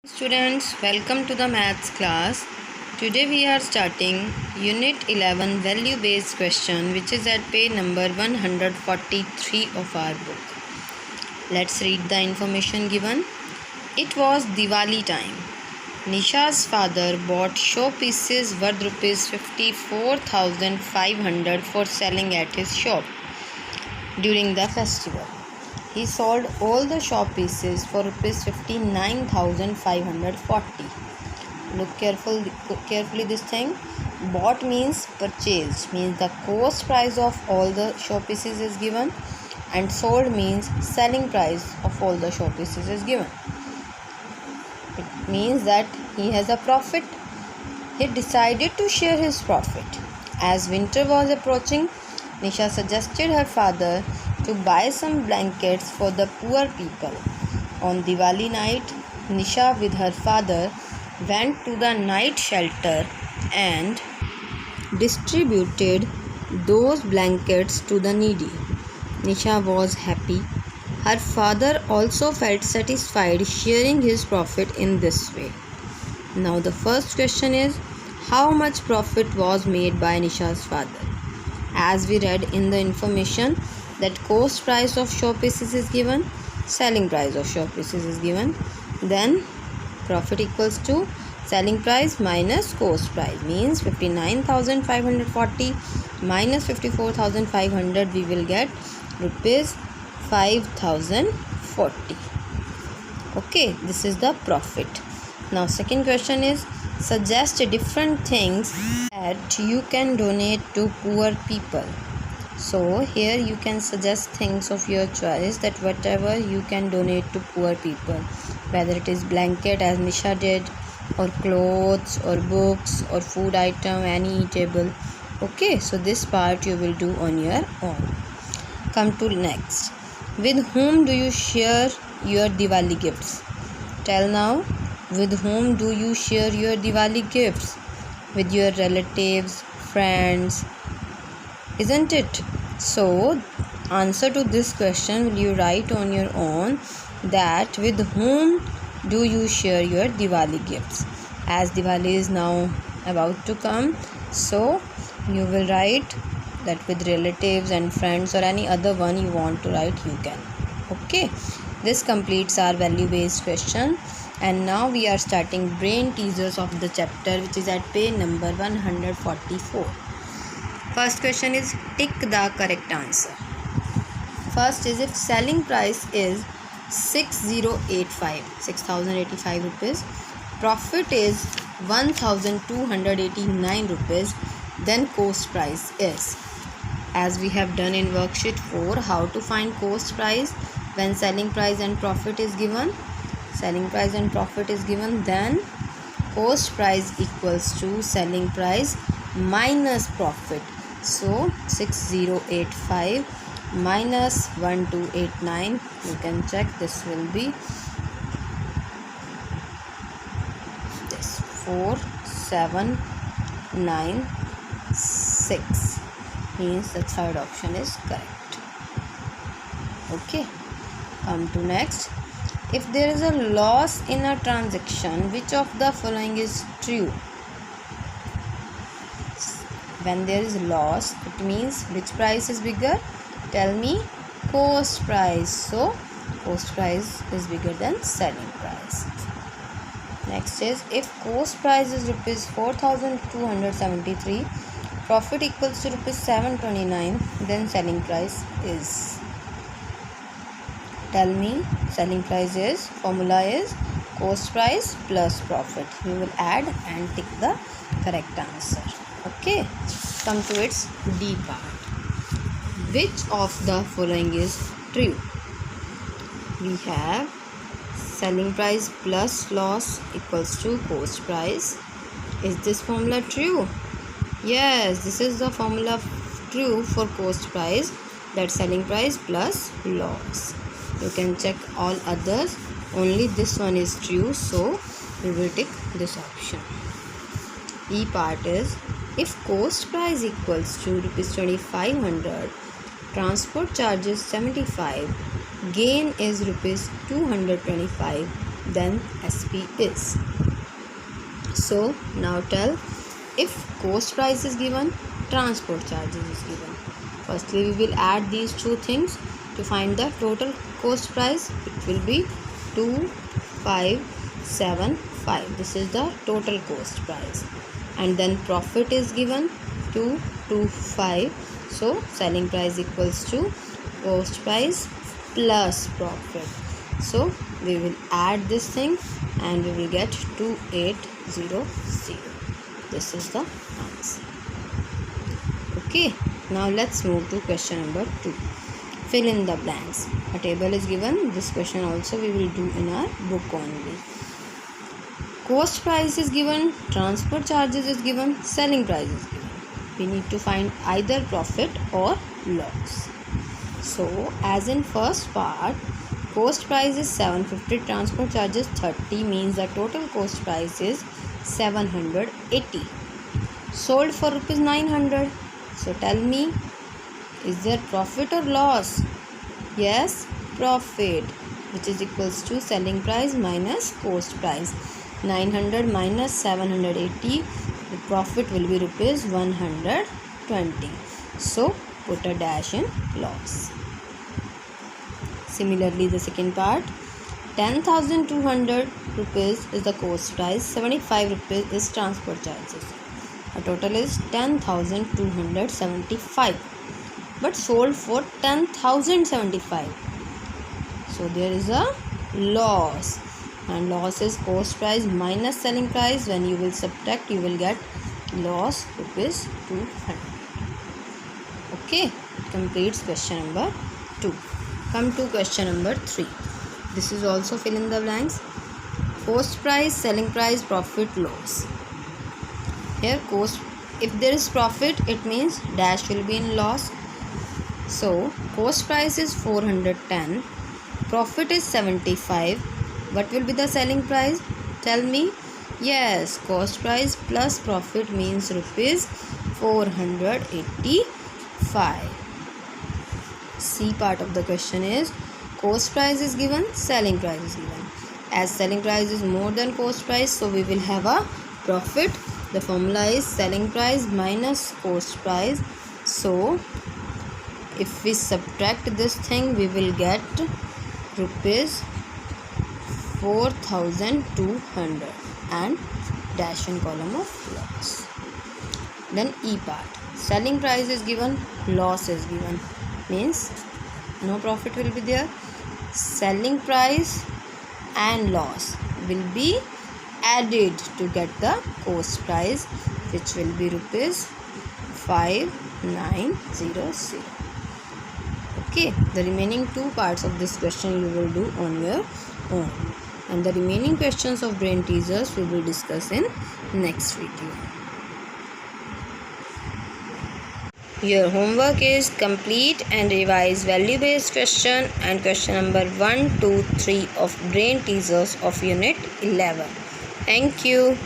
Students, welcome to the maths class. Today we are starting unit 11 value based question, which is at page number 143 of our book. Let's read the information given. It was Diwali time. Nisha's father bought showpieces worth rupees 54,500 for selling at his shop during the festival. He sold all the showpieces for rupees 59,540. Look carefully this thing. Bought means purchased, means the cost price of all the showpieces is given, and sold means selling price of all the showpieces is given. It means that he has a profit. He decided to share his profit. As winter was approaching, Nisha suggested her father to buy some blankets for the poor people. On Diwali night, Nisha with her father went to the night shelter and distributed those blankets to the needy. Nisha was happy. Her father also felt satisfied sharing his profit in this way. Now the first question is, how much profit was made by Nisha's father? As we read in the information, that cost price of showpieces is given, selling price of showpieces is given, then profit equals to selling price minus cost price, means 59,540 minus 54,500, we will get rupees 5,040. Okay, this is the profit. Now second question is, suggest different things that you can donate to poor people. So here you can suggest things of your choice, that whatever you can donate to poor people, whether it is blanket as Nisha did, or clothes, or books, or food item, any eatable. Okay, so this part you will do on your own. Come to next. With whom do you share your Diwali gifts? Tell now. With whom do you share your Diwali gifts? With your relatives, friends, isn't it? So, answer to this question will you write on your own, that with whom do you share your Diwali gifts? As Diwali is now about to come, so you will write that with relatives and friends, or any other one you want to write, you can. Okay, this completes our value based question. And now we are starting brain teasers of the chapter, which is at page number 144. First question is, tick the correct answer. First is, if selling price is 6,085 rupees, profit is 1,289 rupees, then cost price is. As we have done in worksheet 4, how to find cost price when selling price and profit is given. Selling price and profit is given, then cost price equals to selling price minus profit. So 6,085 minus 1,289, you can check, this will be this 4,796, means the third option is correct. Okay, come to next. If there is a loss in a transaction, which of the following is true? When there is loss, it means which price is bigger? Tell me. Cost price. So cost price is bigger than selling price. Next is, if cost price is rupees 4,273, profit equals to rupees 729, then selling price is. Tell me. Selling price is, formula is cost price plus profit. You will add and tick the correct answer. Okay, come to its D part. Which of the following is true? We have selling price plus loss equals to cost price. Is this formula true? Yes, this is the formula true for cost price, that selling price plus loss. You can check all others, only this one is true, so we will tick this option. E part is, if cost price equals to rupees 2,500, transport charges 75, gain is rupees 225, then SP is. So now tell, if cost price is given, transport charges is given. Firstly, we will add these two things to find the total cost price. It will be 2575. This is the total cost price. And then profit is given 225. So selling price equals to cost price plus profit. So we will add this thing and we will get 2800. This is the answer. Okay, now let's move to question number 2. Fill in the blanks. A table is given. This question also we will do in our book only. Cost price is given, transport charges is given, selling price is given. We need to find either profit or loss. So as in first part, cost price is 750, transport charges 30, means the total cost price is 780. Sold for rupees 900. So tell me, is there profit or loss? Yes, profit, which is equals to selling price minus cost price. 900 minus 780, the profit will be rupees 120. So put a dash in loss. Similarly, the second part, 10,200 rupees is the cost price, 75 rupees is transport charges. A total is 10,275, but sold for 10,075. So there is a loss, and loss is cost price minus selling price. When you will subtract, you will get loss rupees 200. Okay, it completes question number 2. Come to question number 3. This is also fill in the blanks. Cost price, selling price, profit, loss. Here cost, if there is profit, it means dash will be in loss. So cost price is 410, profit is 75. What will be the selling price? Tell me. Yes, cost price plus profit means rupees 485. C part of the question is, cost price is given, selling price is given. As selling price is more than cost price, so we will have a profit. The formula is selling price minus cost price. So if we subtract this thing, we will get rupees 4,200 and dash in column of loss. Then E part, selling price is given, loss is given, means no profit will be there. Selling price and loss will be added to get the cost price, which will be rupees 5900. Okay, the remaining two parts of this question you will do on your own, and the remaining questions of brain teasers we will discuss in next video. Your homework is complete and revise value based question and question number 1, 2, 3 of brain teasers of unit 11. Thank you.